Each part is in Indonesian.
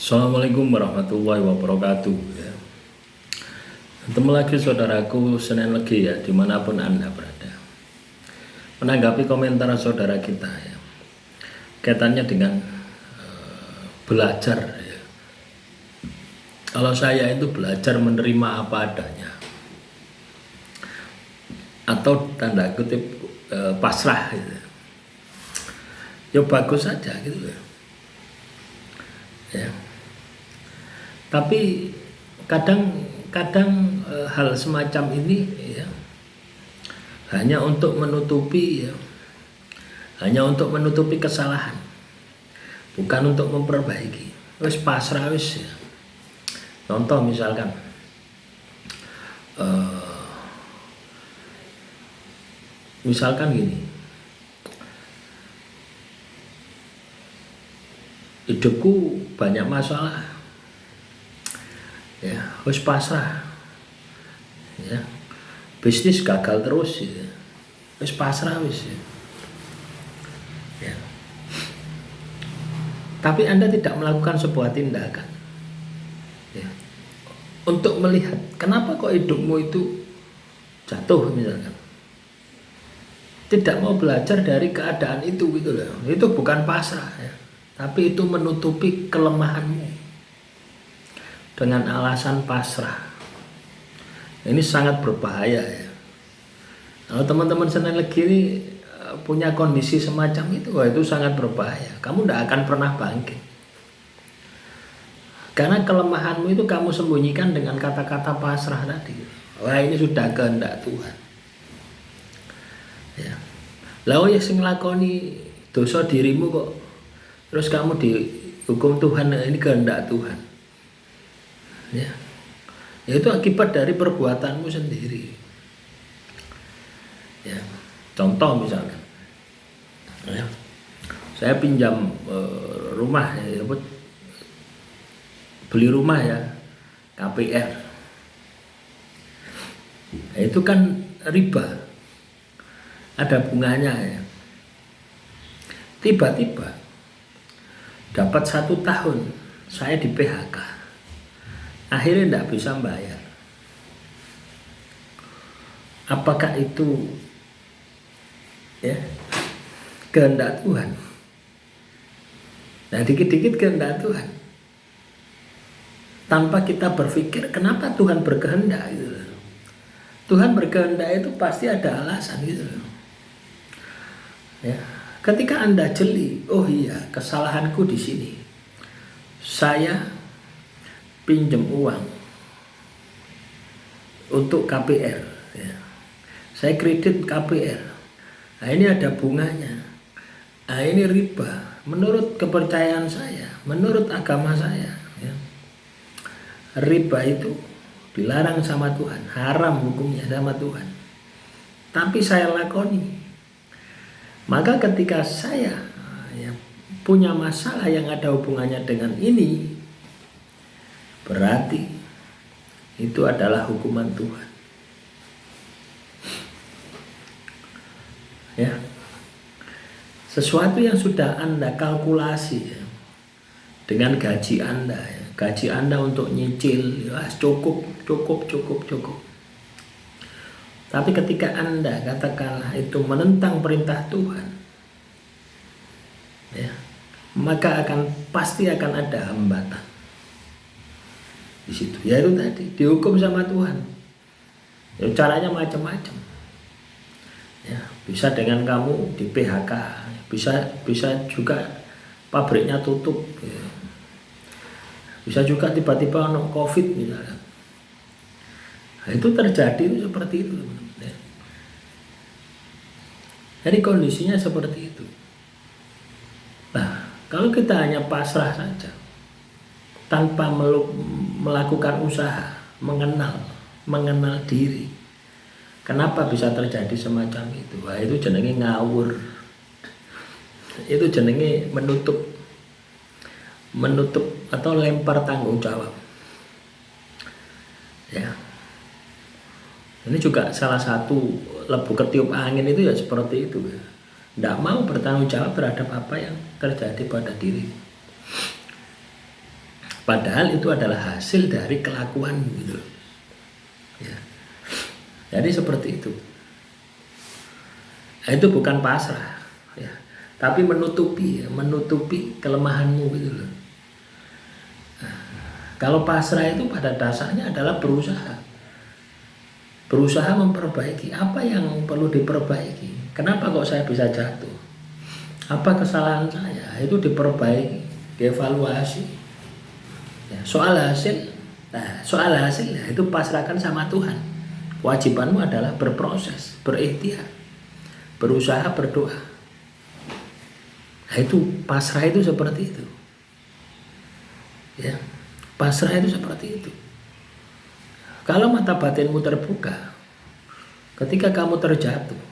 Assalamualaikum warahmatullahi wabarakatuh ya. Ketemu lagi saudaraku Senin Legi ya, dimanapun Anda berada. Menanggapi komentar saudara kita ya, kaitannya dengan belajar ya. Kalau saya itu belajar menerima apa adanya, atau tanda kutip pasrah gitu. Ya bagus saja gitu ya. Tapi kadang hal semacam ini ya, hanya untuk menutupi kesalahan, bukan untuk memperbaiki. Wis pasrah wis ya. Contoh misalkan gini, hidupku banyak masalah ya, wis pasrah ya, bisnis gagal terus ya, wis pasrah wis ya. Tapi Anda tidak melakukan sebuah tindakan ya, untuk melihat kenapa kok hidupmu itu jatuh misalkan. Tidak mau belajar dari keadaan itu gitu loh. Itu bukan pasrah ya, tapi itu menutupi kelemahanmu dengan alasan pasrah. Ini sangat berbahaya ya. Kalau teman-teman Senin Legi ini punya kondisi semacam itu, wah itu sangat berbahaya. Kamu tidak akan pernah bangkit. Karena kelemahanmu itu kamu sembunyikan dengan kata-kata pasrah tadi. Wah ini sudah kehendak Tuhan. Ya. Lalu ya sing lakoni dosa dirimu kok, terus kamu dihukum Tuhan, ini kehendak Tuhan. Ya, itu akibat dari perbuatanmu sendiri. Ya, contoh misalnya, ya, saya pinjam rumah, ya, beli rumah ya, KPR. Nah, itu kan riba, ada bunganya ya. Tiba-tiba dapat 1 tahun saya di PHK. Akhirnya tidak bisa bayar. Apakah itu ya kehendak Tuhan? Nah dikit-dikit kehendak Tuhan, tanpa kita berpikir kenapa Tuhan berkehendak gitu. Tuhan berkehendak itu pasti ada alasan gitu. Ya, ketika Anda jeli, oh iya kesalahanku di sini. Saya pinjam uang untuk KPR ya. Saya kredit KPR. Nah ini ada bunganya. Nah ini riba. Menurut kepercayaan saya, menurut agama saya ya, riba itu dilarang sama Tuhan, haram hukumnya sama Tuhan. Tapi saya lakoni. Maka ketika saya ya, punya masalah yang ada hubungannya dengan ini, berarti itu adalah hukuman Tuhan. Ya. Sesuatu yang sudah Anda kalkulasi ya, dengan gaji Anda ya. Gaji Anda untuk nyicil ya, cukup. Tapi ketika Anda katakanlah itu menentang perintah Tuhan ya, maka pasti akan ada hambatan di situ. Ya itu tadi dihukum sama Tuhan. Ya, caranya macam-macam. Ya, bisa dengan kamu di PHK, bisa juga pabriknya tutup. Ya. Bisa juga tiba-tiba ono COVID misalnya. Nah, itu terjadi itu seperti itu. Ya. Jadi kondisinya seperti itu. Nah, kalau kita hanya pasrah saja, tanpa melakukan usaha, mengenal diri, kenapa bisa terjadi semacam itu? Wah, itu jenenge ngawur. Itu jenenge menutup atau lempar tanggung jawab. Ya. Ini juga salah satu lebu ketiup angin itu ya seperti itu ya. Tidak mau bertanggung jawab terhadap apa yang terjadi pada diri. Padahal itu adalah hasil dari kelakuanmu gitu. Ya. Jadi seperti itu. Nah, itu bukan pasrah, ya, tapi menutupi kelemahanmu gitu loh. Nah, kalau pasrah itu pada dasarnya adalah berusaha memperbaiki apa yang perlu diperbaiki. Kenapa kok saya bisa jatuh? Apa kesalahan saya? Itu diperbaiki, dievaluasi. Ya, soal hasil ya, itu pasrahkan sama Tuhan. Kewajibanmu adalah berproses, berikhtiar, berusaha, berdoa. Nah, itu pasrah itu seperti itu. Ya, pasrah itu seperti itu. Kalau mata batinmu terbuka, ketika kamu terjatuh,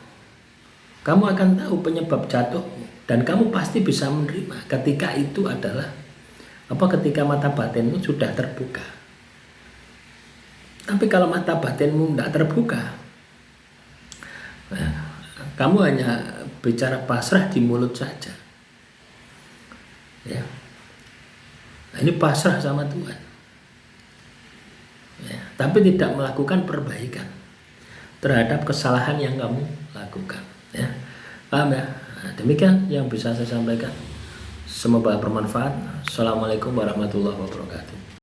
kamu akan tahu penyebab jatuhmu dan kamu pasti bisa menerima ketika itu adalah ketika mata batinmu sudah terbuka. Tapi kalau mata batinmu tidak terbuka, nah, kamu hanya bicara pasrah di mulut saja. Ya. Nah, ini pasrah sama Tuhan. Ya, tapi tidak melakukan perbaikan terhadap kesalahan yang kamu lakukan. Ya. Paham ya? Nah, demikian yang bisa saya sampaikan. Semoga bermanfaat. Assalamualaikum warahmatullahi wabarakatuh.